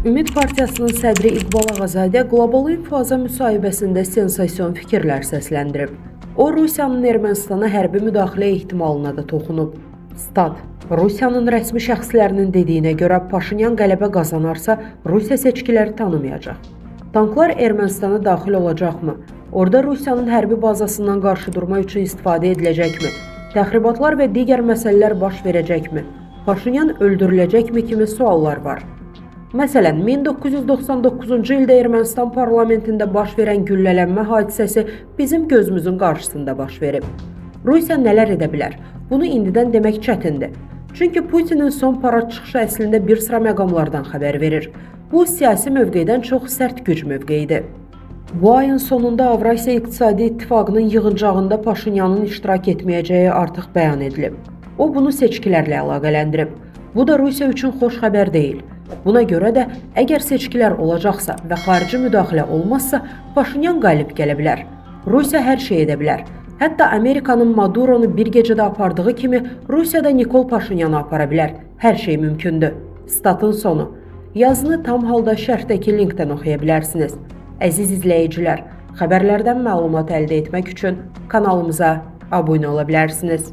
Ümid Partiyasının sədri İqbal Ağazadə Qlobal İnfoza müsahibəsində sensasiyon fikirlər səsləndirib. O, Rusiyanın Ermənistana hərbi müdaxilə ehtimalına da toxunub. Stat: Rusiyanın rəsmi şəxslərinin dediyinə görə Paşinyan qələbə qazanarsa, Rusiya seçkiləri tanımayacaq. Tanklar Ermənistana daxil olacaqmı? Orada Rusiyanın hərbi bazasından qarşı durma üçün istifadə ediləcəkmi? Təxribatlar və digər məsələlər baş verəcəkmi? Paşinyan öldürüləcəkmi kimi suallar var. Məsələn, 1999-cu ildə Ermənistan parlamentində baş verən güllələnmə hadisəsi bizim gözümüzün qarşısında baş verib. Rusiya nələr edə bilər? Bunu indidən demək çətindir. Çünki Putinin son parad çıxışı əslində bir sıra məqamlardan xəbər verir. Bu, siyasi mövqedən çox sərt güc mövqeyidir. Bu ayın sonunda Avrasiya İqtisadi İttifaqının yığıncağında Paşinyanın iştirak etməyəcəyi artıq bəyan edilib. O, bunu seçkilərlə əlaqələndirib. Bu da Rusiya üçün xoş xəbər deyil. Buna görə də əgər seçkilər olacaqsa və xarici müdaxilə olmazsa, Paşinyan qalib gələ bilər. Rusiya hər şey edə bilər. Hətta Amerikanın Maduronu bir gecədə apardığı kimi Rusiyada Nikol Paşinyanı apara bilər. Hər şey mümkündür. Statın sonu. Yazını tam halda şərhdəki linkdən oxuya bilərsiniz. Əziz izləyicilər, xəbərlərdən məlumat əldə etmək üçün kanalımıza abunə ola bilərsiniz.